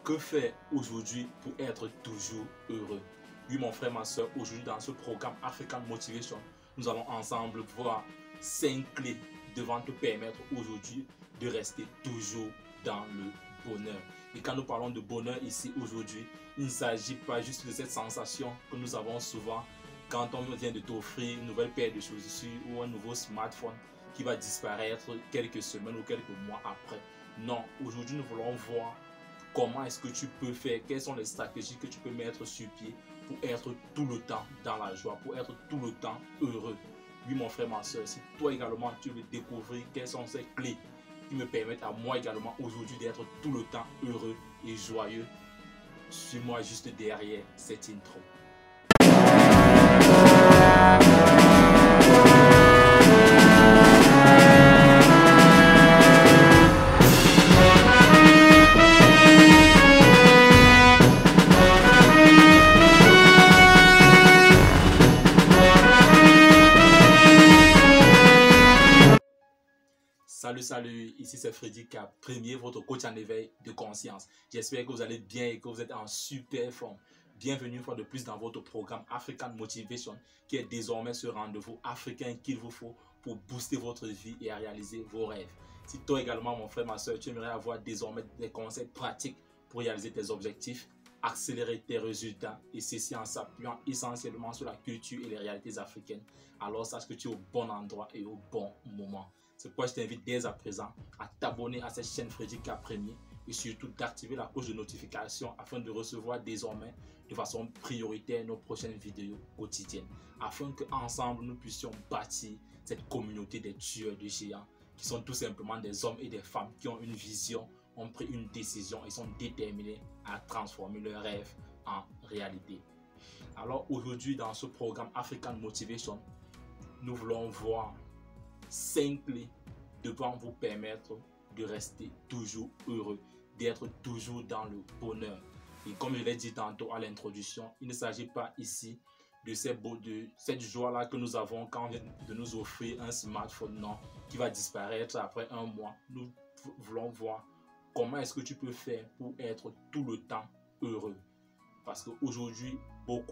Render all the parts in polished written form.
Que faire aujourd'hui pour être toujours heureux? Oui, mon frère, ma soeur, aujourd'hui dans ce programme African Motivation, nous allons ensemble voir 5 clés devant te permettre aujourd'hui de rester toujours dans le bonheur. Et quand nous parlons de bonheur ici aujourd'hui, il ne s'agit pas juste de cette sensation que nous avons souvent quand on vient de t'offrir une nouvelle paire de chaussures ou un nouveau smartphone qui va disparaître quelques semaines ou quelques mois après. Non, aujourd'hui nous voulons voir comment est-ce que tu peux faire, quelles sont les stratégies que tu peux mettre sur pied pour être tout le temps dans la joie, pour être tout le temps heureux. Oui, mon frère, ma soeur, si toi également tu veux découvrir quelles sont ces clés qui me permettent à moi également aujourd'hui d'être tout le temps heureux et joyeux, suis-moi juste derrière cette intro. Salut, ici c'est Freddy Cap, premier votre coach en éveil de conscience. J'espère que vous allez bien et que vous êtes en super forme. Bienvenue une fois de plus dans votre programme African Motivation qui est désormais ce rendez-vous africain qu'il vous faut pour booster votre vie et réaliser vos rêves. Si toi également mon frère, ma soeur, tu aimerais avoir désormais des conseils pratiques pour réaliser tes objectifs, accélérer tes résultats et ceci en s'appuyant essentiellement sur la culture et les réalités africaines, alors sache que tu es au bon endroit et au bon moment. C'est pourquoi je t'invite dès à présent à t'abonner à cette chaîne Freddy Cap Premier et surtout d'activer la cloche de notification afin de recevoir désormais de façon prioritaire nos prochaines vidéos quotidiennes, afin qu'ensemble nous puissions bâtir cette communauté des tueurs de géants qui sont tout simplement des hommes et des femmes qui ont une vision, ont pris une décision et sont déterminés à transformer leurs rêves en réalité. Alors aujourd'hui dans ce programme African Motivation, nous voulons voir 5 clés devant vous permettre de rester toujours heureux, d'être toujours dans le bonheur. Et comme je l'ai dit tantôt à l'introduction, il ne s'agit pas ici de cette joie-là que nous avons quand on vient de nous offrir un smartphone, non, qui va disparaître après un mois. Nous voulons voir comment est-ce que tu peux faire pour être tout le temps heureux. Parce qu'aujourd'hui,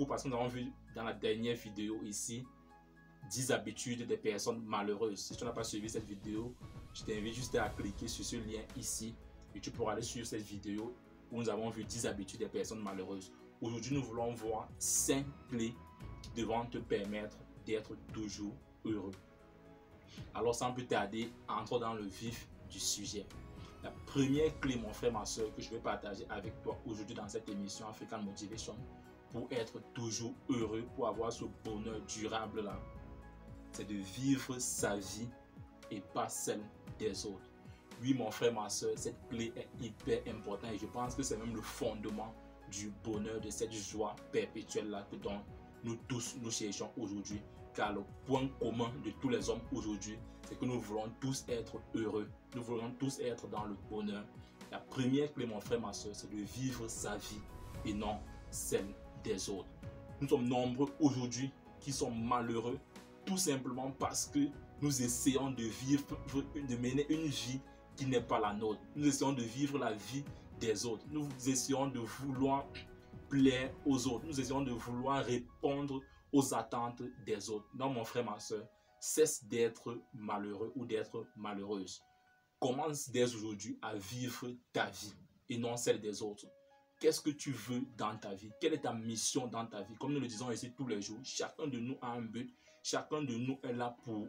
parce que nous avons vu dans la dernière vidéo ici, 10 habitudes des personnes malheureuses. Si tu n'as pas suivi cette vidéo, je t'invite juste à cliquer sur ce lien ici et tu pourras aller sur cette vidéo où nous avons vu 10 habitudes des personnes malheureuses. Aujourd'hui, nous voulons voir 5 clés qui devront te permettre d'être toujours heureux. Alors, sans plus tarder, entrons dans le vif du sujet. La première clé, mon frère, ma soeur, que je vais partager avec toi aujourd'hui dans cette émission African Motivation pour être toujours heureux, pour avoir ce bonheur durable là, c'est de vivre sa vie et pas celle des autres. Oui, mon frère, ma soeur, cette clé est hyper importante et je pense que c'est même le fondement du bonheur, de cette joie perpétuelle là dont nous tous nous cherchons aujourd'hui. Car le point commun de tous les hommes aujourd'hui, c'est que nous voulons tous être heureux. Nous voulons tous être dans le bonheur. La première clé, mon frère, ma soeur, c'est de vivre sa vie et non celle des autres. Nous sommes nombreux aujourd'hui qui sont malheureux tout simplement parce que nous essayons de mener une vie qui n'est pas la nôtre. Nous essayons de vivre la vie des autres. Nous essayons de vouloir plaire aux autres. Nous essayons de vouloir répondre aux attentes des autres. Non, mon frère, ma soeur, cesse d'être malheureux ou d'être malheureuse. Commence dès aujourd'hui à vivre ta vie et non celle des autres. Qu'est-ce que tu veux dans ta vie? Quelle est ta mission dans ta vie? Comme nous le disons ici tous les jours, chacun de nous a un but. Chacun de nous est là pour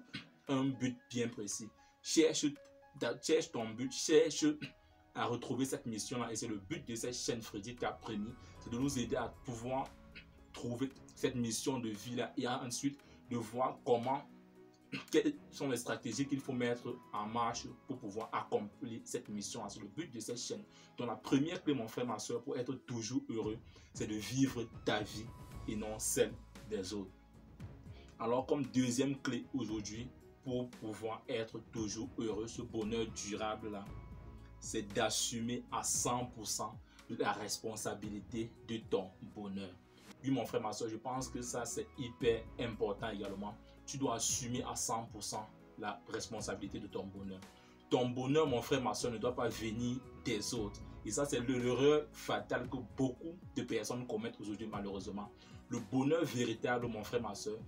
un but bien précis. Cherche ton but, cherche à retrouver cette mission-là. Et c'est le but de cette chaîne Freddy Cap Premier, c'est de nous aider à pouvoir trouver cette mission de vie-là et ensuite de voir quelles sont les stratégies qu'il faut mettre en marche pour pouvoir accomplir cette mission. C'est le but de cette chaîne. Donc la première clé, mon frère, ma soeur, pour être toujours heureux, c'est de vivre ta vie et non celle des autres. Alors comme deuxième clé aujourd'hui, pour pouvoir être toujours heureux, ce bonheur durable là, c'est d'assumer à 100% la responsabilité de ton bonheur. Oui, mon frère, ma soeur, je pense que ça c'est hyper important également. Tu dois assumer à 100% la responsabilité de ton bonheur. Ton bonheur, mon frère, ma soeur, ne doit pas venir des autres. Et ça, c'est l'erreur fatale que beaucoup de personnes commettent aujourd'hui, malheureusement. Le bonheur véritable, mon frère, ma soeur,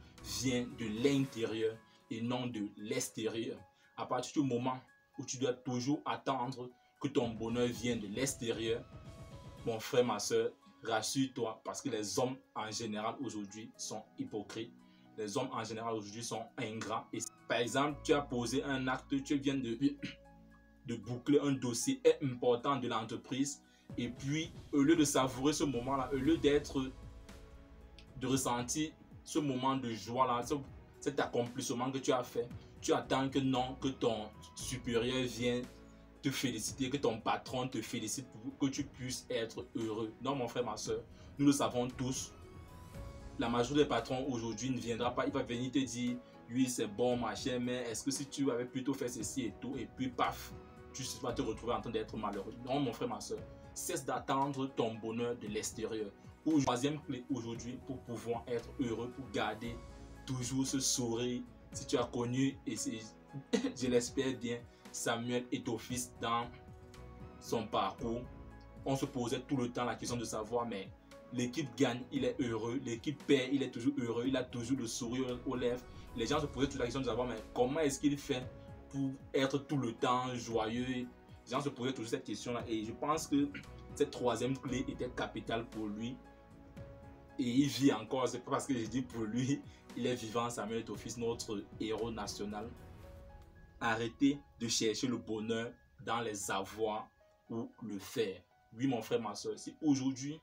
vient de l'intérieur et non de l'extérieur. À partir du moment où tu dois toujours attendre que ton bonheur vienne de l'extérieur, mon frère, ma soeur, rassure-toi, parce que les hommes en général aujourd'hui sont hypocrites. Les hommes en général aujourd'hui sont ingrats. Et par exemple, tu as posé un acte, tu viens de boucler un dossier important de l'entreprise, et puis au lieu de savourer ce moment-là, au lieu de ressentir ce moment de joie-là, cet accomplissement que tu as fait, tu attends que non, que ton supérieur vienne te féliciter, que ton patron te félicite pour que tu puisses être heureux. Non, mon frère, ma soeur, nous le savons tous. La majorité des patrons aujourd'hui ne viendra pas, il va venir te dire oui, c'est bon, machin, mais est-ce que si tu avais plutôt fait ceci et tout, et puis paf, tu vas te retrouver en train d'être malheureux. Non, mon frère, ma soeur, cesse d'attendre ton bonheur de l'extérieur. Troisième clé aujourd'hui pour pouvoir être heureux, pour garder toujours ce sourire. Si tu as connu, et je l'espère bien, Samuel Eto'o-Fils dans son parcours, on se posait tout le temps la question de savoir, mais l'équipe gagne, il est heureux, l'équipe perd, il est toujours heureux, il a toujours le sourire aux lèvres. Les gens se posaient toujours la question de savoir, mais comment est-ce qu'il fait pour être tout le temps joyeux? Les gens se posaient toujours cette question-là, et je pense que cette troisième clé était capitale pour lui. Et il vit encore, c'est pas parce que je dis pour lui, il est vivant, Samuel Eto'o-Fils, notre héros national. Arrêtez de chercher le bonheur dans les avoirs ou le faire. Oui, mon frère, ma soeur, si aujourd'hui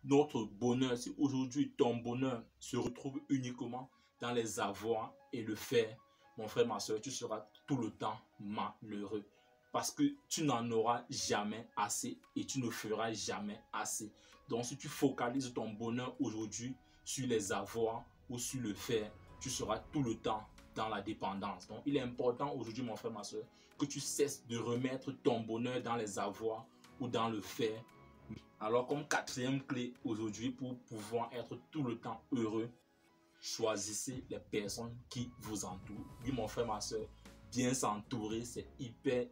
notre bonheur, si aujourd'hui ton bonheur se retrouve uniquement dans les avoirs et le faire, mon frère, ma soeur, tu seras tout le temps malheureux. Parce que tu n'en auras jamais assez et tu ne feras jamais assez. Donc, si tu focalises ton bonheur aujourd'hui sur les avoirs ou sur le faire, tu seras tout le temps dans la dépendance. Donc, il est important aujourd'hui, mon frère, ma soeur, que tu cesses de remettre ton bonheur dans les avoirs ou dans le faire. Alors, comme quatrième clé aujourd'hui pour pouvoir être tout le temps heureux, choisissez les personnes qui vous entourent. Oui, mon frère, ma soeur, bien s'entourer, c'est hyper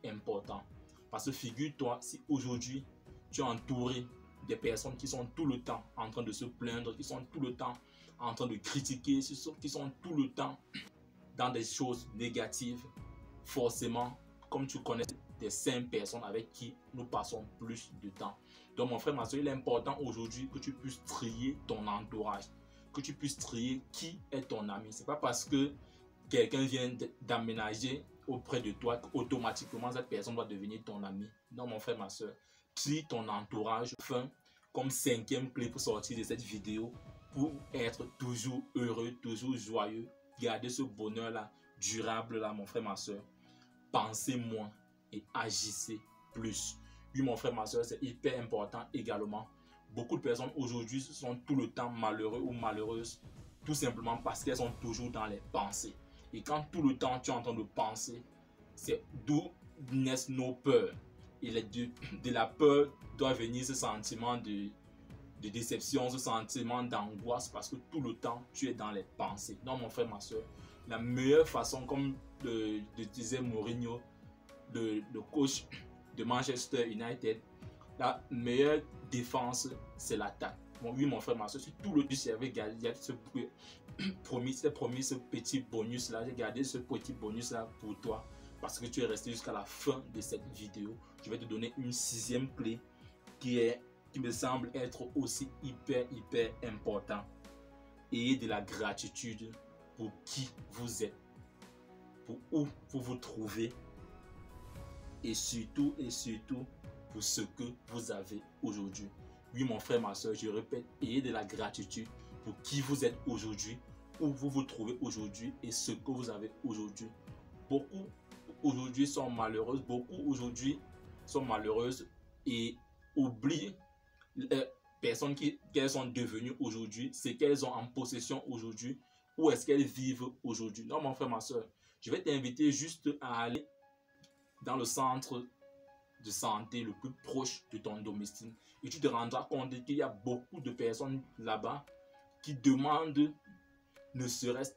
important. Parce que figure-toi, si aujourd'hui tu es entouré des personnes qui sont tout le temps en train de se plaindre, qui sont tout le temps en train de critiquer, qui sont tout le temps dans des choses négatives, forcément, comme tu connais des 5 personnes avec qui nous passons plus de temps. Donc, mon frère, ma soeur, il est important aujourd'hui que tu puisses trier ton entourage, que tu puisses trier qui est ton ami. C'est pas parce que quelqu'un vient d'aménager auprès de toi qu'automatiquement cette personne doit devenir ton ami. Non, mon frère, ma soeur, trie ton entourage. Enfin, comme 5e clé pour sortir de cette vidéo, pour être toujours heureux, toujours joyeux, garder ce bonheur-là, durable-là, mon frère, ma soeur. Pensez moins et agissez plus. Oui, mon frère, ma soeur, c'est hyper important également. Beaucoup de personnes aujourd'hui sont tout le temps malheureux ou malheureuses, tout simplement parce qu'elles sont toujours dans les pensées. Et quand tout le temps tu es en train de penser, c'est d'où naissent nos peurs. Et de la peur doit venir ce sentiment de déception, ce sentiment d'angoisse, parce que tout le temps tu es dans les pensées. Non, mon frère, ma soeur, la meilleure façon, comme disait Mourinho, le coach de Manchester United, la meilleure défense, c'est l'attaque. Bon, oui, mon frère, ma soeur, si tout le temps avait gardé ce promis ce petit bonus là, j'ai gardé ce petit bonus là pour toi parce que tu es resté jusqu'à la fin de cette vidéo. Je vais te donner une 6e clé qui me semble être aussi hyper important. Ayez de la gratitude pour qui vous êtes, pour où vous vous trouvez, et surtout pour ce que vous avez aujourd'hui. Oui, mon frère, ma soeur, je répète, ayez de la gratitude pour qui vous êtes aujourd'hui, où vous vous trouvez aujourd'hui et ce que vous avez aujourd'hui. Beaucoup aujourd'hui sont malheureuses, beaucoup aujourd'hui sont malheureuses et oublient les personnes qu'elles sont devenues aujourd'hui, ce qu'elles ont en possession aujourd'hui, où est-ce qu'elles vivent aujourd'hui. Non, mon frère, ma soeur, je vais t'inviter juste à aller dans le centre de santé le plus proche de ton domicile et tu te rendras compte qu'il y a beaucoup de personnes là-bas qui demandent ne serait-ce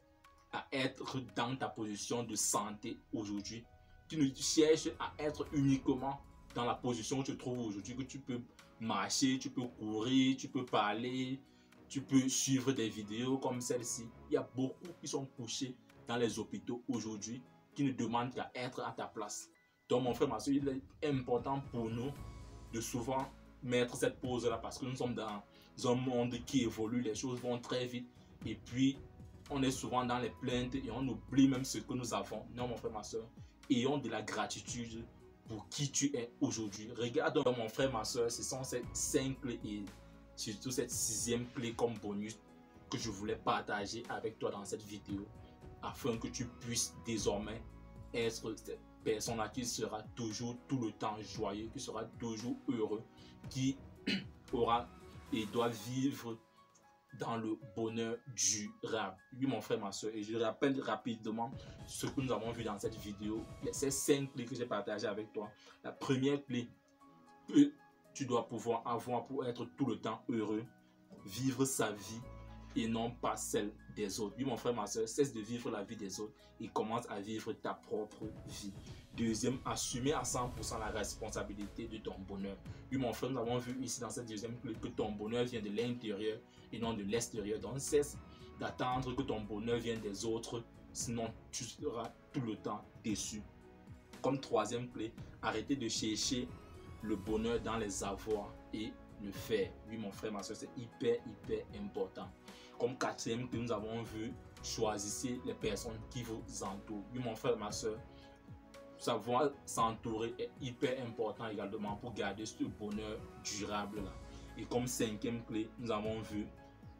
à être dans ta position de santé aujourd'hui, qui ne cherchent à être uniquement dans la position où tu te trouves aujourd'hui, que tu peux marcher, tu peux courir, tu peux parler, tu peux suivre des vidéos comme celle-ci. Il y a beaucoup qui sont couchés dans les hôpitaux aujourd'hui qui ne demandent qu'à être à ta place. Donc mon frère, ma soeur, il est important pour nous de souvent mettre cette pause-là parce que nous sommes dans un monde qui évolue, les choses vont très vite et puis on est souvent dans les plaintes et on oublie même ce que nous avons. Non mon frère, ma soeur, ayons de la gratitude pour qui tu es aujourd'hui. Regarde mon frère, ma soeur, ce sont ces 5 clés et surtout cette 6e clé comme bonus que je voulais partager avec toi dans cette vidéo afin que tu puisses désormais être cette personne-là qui sera toujours tout le temps joyeux, qui sera toujours heureux, qui aura et doit vivre dans le bonheur durable. Oui mon frère, ma soeur, et je rappelle rapidement ce que nous avons vu dans cette vidéo, ces 5 clés que j'ai partagées avec toi. La première clé que tu dois pouvoir avoir pour être tout le temps heureux, vivre sa vie et non pas celle des autres. Oui mon frère, ma soeur, cesse de vivre la vie des autres et commence à vivre ta propre vie. Deuxième, assumer à 100% la responsabilité de ton bonheur. Oui mon frère, nous avons vu ici dans cette 2e clé que ton bonheur vient de l'intérieur et non de l'extérieur. Donc cesse d'attendre que ton bonheur vienne des autres, sinon tu seras tout le temps déçu. Comme 3e clé, arrêtez de chercher le bonheur dans les avoirs et le faire. Oui mon frère, ma soeur, c'est hyper important. Comme 4e clé, nous avons vu, choisissez les personnes qui vous entourent. Oui mon frère, ma soeur, savoir s'entourer est hyper important également pour garder ce bonheur durable là. Et comme 5e clé, nous avons vu,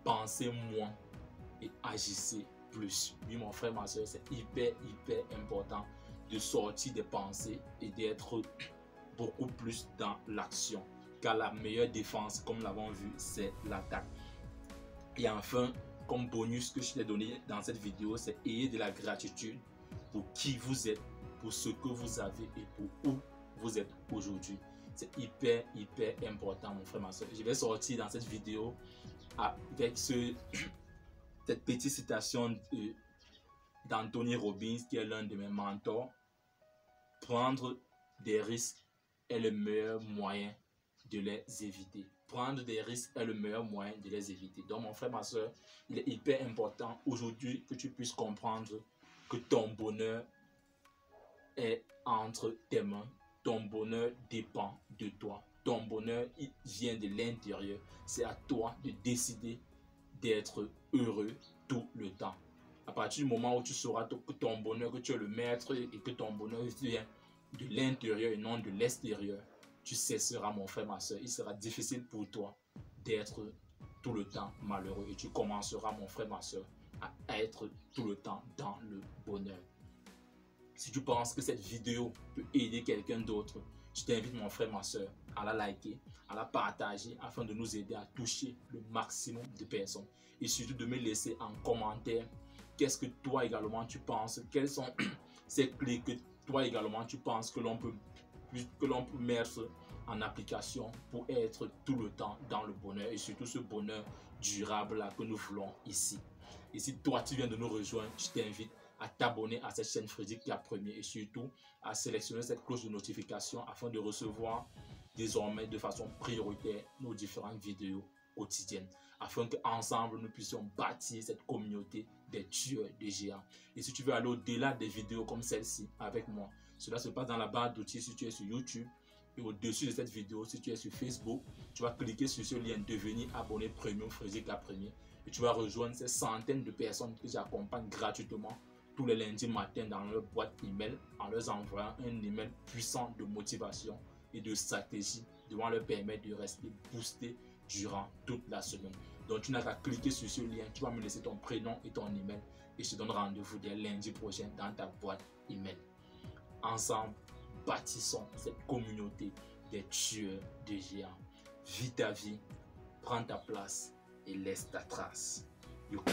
pensez moins et agissez plus. Oui mon frère, ma soeur, c'est hyper important de sortir des pensées et d'être beaucoup plus dans l'action, car la meilleure défense, comme nous l'avons vu, c'est l'attaque. Et enfin, comme bonus que je t'ai donné dans cette vidéo, c'est ayez de la gratitude pour qui vous êtes, pour ce que vous avez et pour où vous êtes aujourd'hui. C'est hyper important mon frère, ma soeur. Je vais sortir dans cette vidéo avec cette petite citation d'Anthony Robbins, qui est l'un de mes mentors. Prendre des risques est le meilleur moyen de les éviter. Prendre des risques est le meilleur moyen de les éviter. Donc mon frère, ma soeur, il est hyper important aujourd'hui que tu puisses comprendre que ton bonheur est entre tes mains. Ton bonheur dépend de toi. Ton bonheur, il vient de l'intérieur. C'est à toi de décider d'être heureux tout le temps. À partir du moment où tu sauras que ton bonheur, que tu es le maître et que ton bonheur vient de l'intérieur et non de l'extérieur, tu cesseras mon frère, ma soeur. Il sera difficile pour toi d'être tout le temps malheureux et tu commenceras mon frère, ma soeur, à être tout le temps dans le bonheur. Si tu penses que cette vidéo peut aider quelqu'un d'autre, je t'invite mon frère, ma soeur, à la liker, à la partager afin de nous aider à toucher le maximum de personnes. Et surtout de me laisser en commentaire qu'est-ce que toi également tu penses, quelles sont ces clés que toi également tu penses que l'on peut mettre en application pour être tout le temps dans le bonheur et surtout ce bonheur durable là que nous voulons ici. Et si toi tu viens de nous rejoindre, je t'invite à t'abonner à cette chaîne Frédéric Cap Premier et surtout à sélectionner cette cloche de notification afin de recevoir désormais de façon prioritaire nos différentes vidéos quotidiennes afin qu'ensemble nous puissions bâtir cette communauté des tueurs de géants. Et si tu veux aller au-delà des vidéos comme celle-ci avec moi, cela se passe dans la barre d'outils si tu es sur YouTube et au-dessus de cette vidéo si tu es sur Facebook, tu vas cliquer sur ce lien devenir abonné premium Frédéric Cap Premier et tu vas rejoindre ces centaines de personnes que j'accompagne gratuitement tous les lundis matin dans leur boîte email en leur envoyant un email puissant de motivation et de stratégie devant leur permettre de rester boosté durant toute la semaine. Donc tu n'as qu'à cliquer sur ce lien, tu vas me laisser ton prénom et ton email et je te donne rendez-vous dès lundi prochain dans ta boîte email. Ensemble, bâtissons cette communauté des tueurs de géants. Vis ta vie, prends ta place et laisse ta trace. You can.